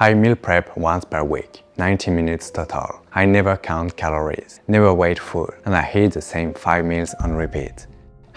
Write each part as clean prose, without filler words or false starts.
I meal prep once per week, 90 minutes total. I never count calories, never wait food, and I eat the same 5 meals on repeat.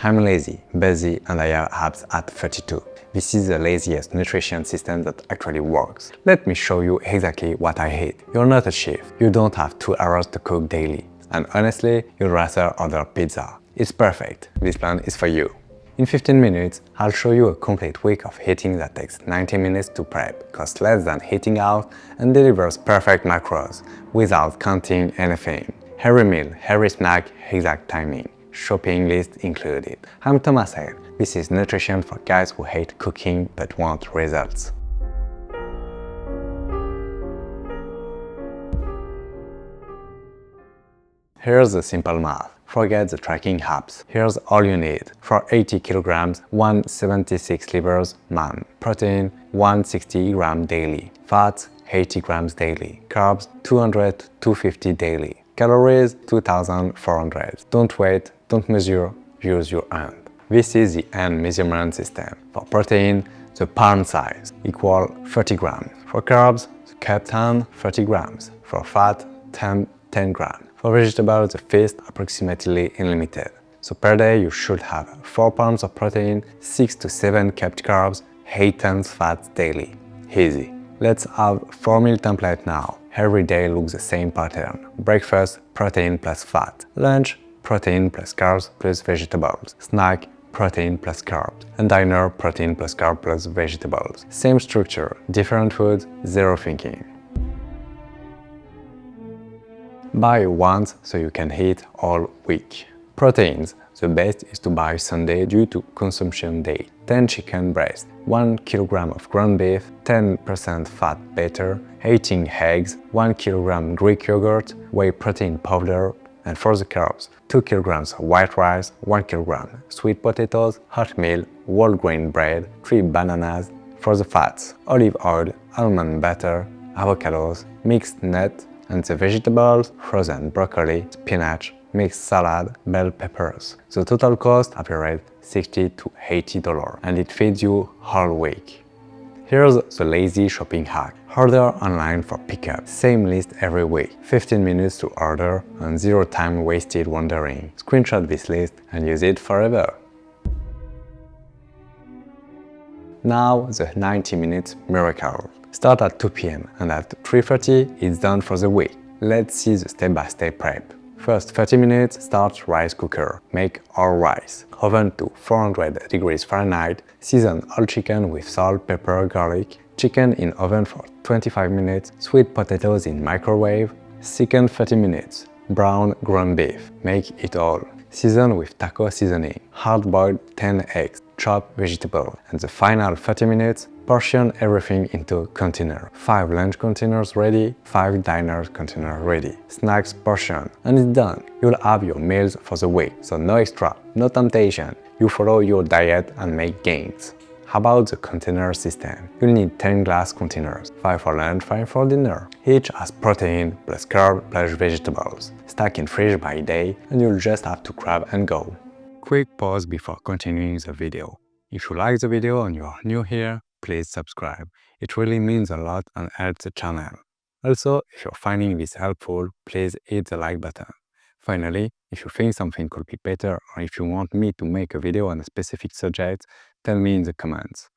I'm lazy, busy, and I have abs at 32. This is the laziest nutrition system that actually works. Let me show you exactly what I eat. You're not a chef. You don't have 2 hours to cook daily. And honestly, you'd rather order pizza. It's perfect. This plan is for you. In 15 minutes, I'll show you a complete week of eating that takes 90 minutes to prep, costs less than eating out, and delivers perfect macros without counting anything. Every meal, every snack, exact timing. Shopping list included. I'm Thomas Hale. This is nutrition for guys who hate cooking but want results. Here's the simple math. Forget the tracking apps. Here's all you need. For 80 kilograms, 176 livers man. Protein, 160 grams daily. Fat, 80 grams daily. Carbs, 200 to 250 daily. Calories, 2,400. Don't wait, don't measure, use your hand. This is the hand measurement system. For protein, the palm size equal 30 grams. For carbs, the cupped hand, 30 grams. For fat, 10 grams. For vegetables, the feast approximately unlimited. So per day you should have 4 pounds of protein, 6 to 7 kept carbs, 8 tons fat daily. Easy. Let's have 4 meal template now. Every day looks the same pattern. Breakfast, protein plus fat. Lunch, protein plus carbs plus vegetables. Snack, protein plus carbs. And dinner, protein plus carb plus vegetables. Same structure, different foods, zero thinking. Buy once so you can eat all week. Proteins. The best is to buy Sunday due to consumption date. 10 chicken breasts, 1 kilogram of ground beef, 10% fat better, 18 eggs, 1 kilogram Greek yogurt, whey protein powder, and for the carbs, 2 kilograms of white rice, 1 kilogram sweet potatoes, hot meal, whole grain bread, 3 bananas. For the fats, olive oil, almond butter, avocados, mixed nuts, and the vegetables, frozen broccoli, spinach, mixed salad, bell peppers. The total cost averages $60 to $80 and it feeds you all week. Here's the lazy shopping hack. Order online for pickup. Same list every week. 15 minutes to order and 0 time wasted wandering. Screenshot this list and use it forever. Now the 90 minutes miracle. Start at 2 p.m. and at 3:30 it's done for the week. Let's see the step-by-step prep. First 30 minutes, start rice cooker. Make all rice. Oven to 400 degrees Fahrenheit. Season all chicken with salt, pepper, garlic. Chicken in oven for 25 minutes. Sweet potatoes in microwave. Second 30 minutes. Brown ground beef. Make it all. Season with taco seasoning. Hard-boiled 10 eggs. Chop vegetable. And the final 30 minutes, portion everything into a container. 5 lunch containers ready, 5 dinner containers ready. Snacks portion, and it's done. You'll have your meals for the week, so no extra, no temptation. You follow your diet and make gains. How about the container system? You'll need 10 glass containers, 5 for lunch, 5 for dinner. Each has protein plus carb plus vegetables. Stack in fridge by day, and you'll just have to grab and go. Quick pause before continuing the video. If you like the video and you are new here, please subscribe. It really means a lot and helps the channel. Also, if you're finding this helpful, please hit the like button. Finally, if you think something could be better or if you want me to make a video on a specific subject, tell me in the comments.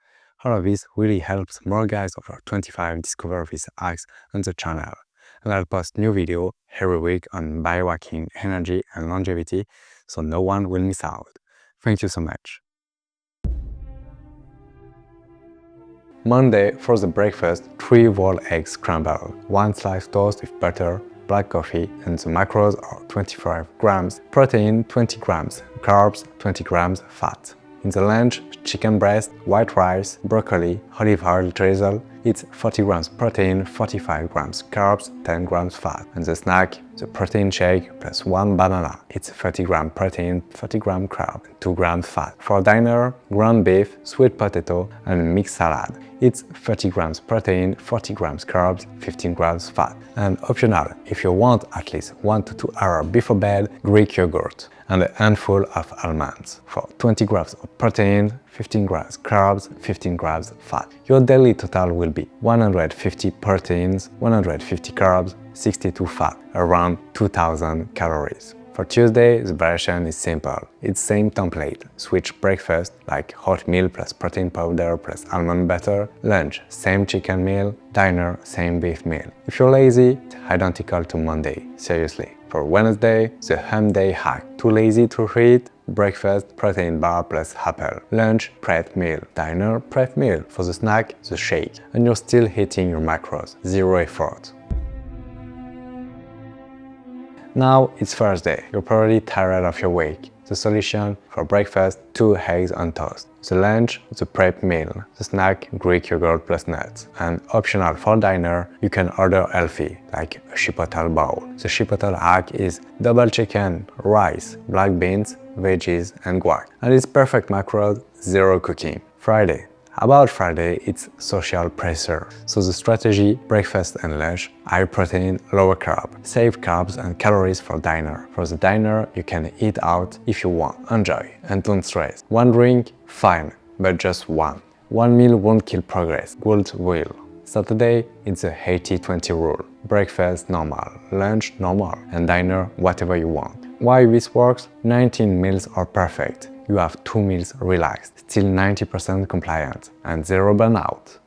All of this really helps more guys over 25 discover these hacks on the channel. And I'll post new videos every week on biohacking, energy and longevity, so no one will miss out. Thank you so much. Monday for the breakfast, 3 whole eggs scrambled, 1 sliced toast with butter, black coffee, and the macros are 25 grams, protein 20 grams, carbs 20 grams, fat. In the lunch, chicken breast, white rice, broccoli, olive oil drizzle, it's 40 grams protein, 45 grams carbs, 10 grams fat. And the snack, the protein shake plus 1 banana. It's 30 grams protein, 30 grams carb, 2 grams fat. For dinner, ground beef, sweet potato, and mixed salad. It's 30 grams protein, 40 grams carbs, 15 grams fat. And optional, if you want at least 1 to 2 hours before bed, Greek yogurt and a handful of almonds. For 20 grams of protein, 15 grams carbs, 15 grams fat. Your daily total will be 150 proteins, 150 carbs, 62 fat, around 2000 calories. For Tuesday, the variation is simple. It's same template. Switch breakfast like oatmeal plus protein powder plus almond butter. Lunch, same chicken meal. Dinner, same beef meal. If you're lazy, it's identical to Monday. Seriously. For Wednesday, the ham day hack. Too lazy to eat? Breakfast, protein bar plus apple. Lunch, prep meal. Dinner, prep meal. For the snack, the shake. And you're still hitting your macros. Zero effort. Now it's Thursday, you're probably tired of your week. The solution: for breakfast, 2 eggs on toast. The lunch, the prep meal. The snack, Greek yogurt plus nuts. And optional for dinner, you can order healthy, like a chipotle bowl. The chipotle hack is double chicken, rice, black beans, veggies, and guac. And it's perfect macros, zero cooking. Friday. About Friday, it's social pressure. So the strategy: breakfast and lunch, high protein, lower carb. Save carbs and calories for dinner. For the dinner, you can eat out if you want. Enjoy and don't stress. One drink, fine, but just one. One meal won't kill progress, guilt will. Saturday, it's the 80-20 rule. Breakfast normal, lunch normal, and dinner whatever you want. Why this works? 19 meals are perfect. You have 2 meals relaxed, still 90% compliant, and zero burnout.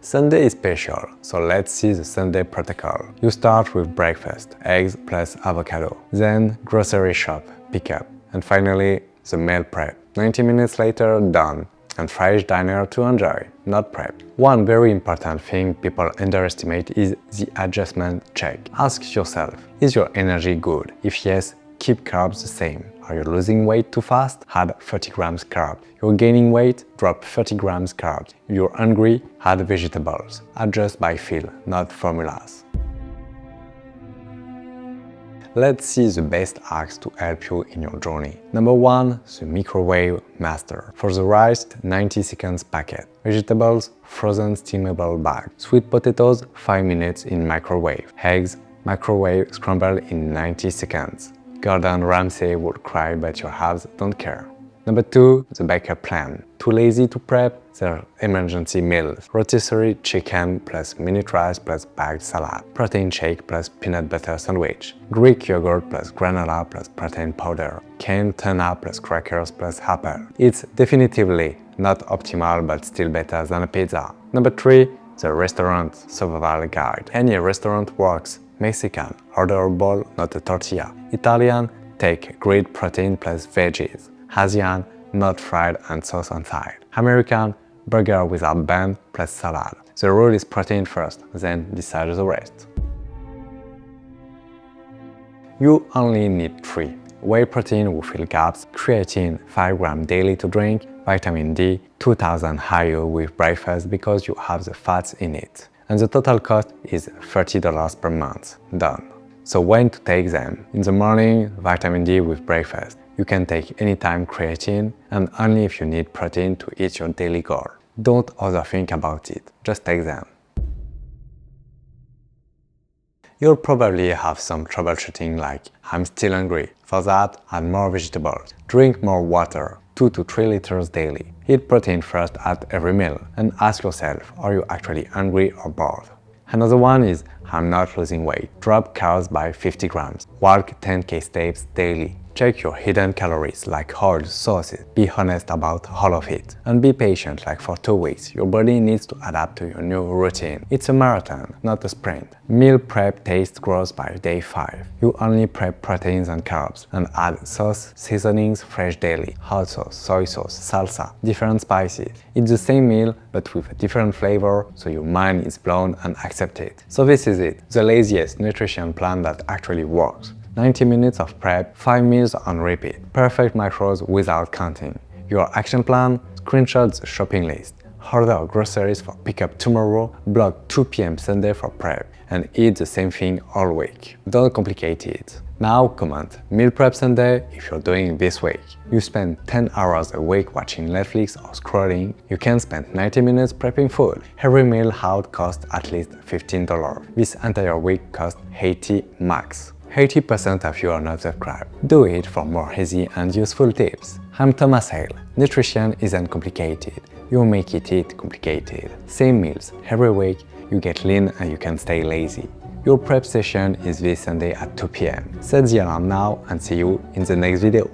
Sunday is special, so let's see the Sunday protocol. You start with breakfast, eggs plus avocado, then grocery shop, pickup, and finally the meal prep. 90 minutes later, done, and fresh dinner to enjoy, not prep. One very important thing people underestimate is the adjustment check. Ask yourself, is your energy good? If yes, keep carbs the same. Are you losing weight too fast? Add 30 grams carbs. You're gaining weight? Drop 30 grams carbs. You're hungry? Add vegetables. Adjust by feel, not formulas. Let's see the best hacks to help you in your journey. Number 1, the microwave master. For the rice, 90 seconds packet. Vegetables, frozen steamable bag. Sweet potatoes, 5 minutes in microwave. Eggs, microwave scrambled in 90 seconds. Gordon Ramsay would cry, but your abs don't care. Number 2, the backup plan. Too lazy to prep? There are emergency meals. Rotisserie chicken plus mini rice plus bagged salad. Protein shake plus peanut butter sandwich. Greek yogurt plus granola plus protein powder. Canned tuna plus crackers plus apple. It's definitively not optimal, but still better than a pizza. Number 3, the restaurant survival guide. Any restaurant works. Mexican, order a bowl, not a tortilla. Italian, take grilled protein plus veggies. Asian, not fried and sauce on side. American, burger without bun plus salad. The rule is protein first, then decide the rest. You only need 3. Whey protein will fill gaps, creatine 5 grams daily to drink, vitamin D 2000 IU with breakfast because you have the fats in it. And the total cost is $30 per month. Done. So when to take them? In the morning, vitamin D with breakfast. You can take anytime creatine, and only if you need protein to hit your daily goal. Don't overthink about it, just take them. You'll probably have some troubleshooting like, I'm still hungry. For that, add more vegetables. Drink more water, 2 to 3 liters daily. Eat protein first at every meal and ask yourself, are you actually hungry or bored? Another one is, I'm not losing weight. Drop carbs by 50 grams. Walk 10k steps daily. Check your hidden calories like oils, sauces. Be honest about all of it. And be patient, like for 2 weeks. Your body needs to adapt to your new routine. It's a marathon, not a sprint. Meal prep taste grows by day 5. You only prep proteins and carbs and add sauce, seasonings fresh daily. Hot sauce, soy sauce, salsa, different spices. It's the same meal but with a different flavor, so your mind is blown and accept it. So this is it, the laziest nutrition plan that actually works. 90 minutes of prep, 5 meals on repeat. Perfect macros without counting. Your action plan? Screenshot the shopping list. Order groceries for pickup tomorrow, block 2 p.m. Sunday for prep, and eat the same thing all week. Don't complicate it. Now comment meal prep Sunday if you're doing this week. You spend 10 hours a week watching Netflix or scrolling, you can spend 90 minutes prepping food. Every meal out costs at least $15. This entire week costs $80 max. 80% of you are not subscribed. Do it for more easy and useful tips. I'm Thomas Hale. Nutrition isn't complicated. You make it complicated. Same meals every week, you get lean and you can stay lazy. Your prep session is this Sunday at 2 p.m. Set the alarm now and see you in the next video.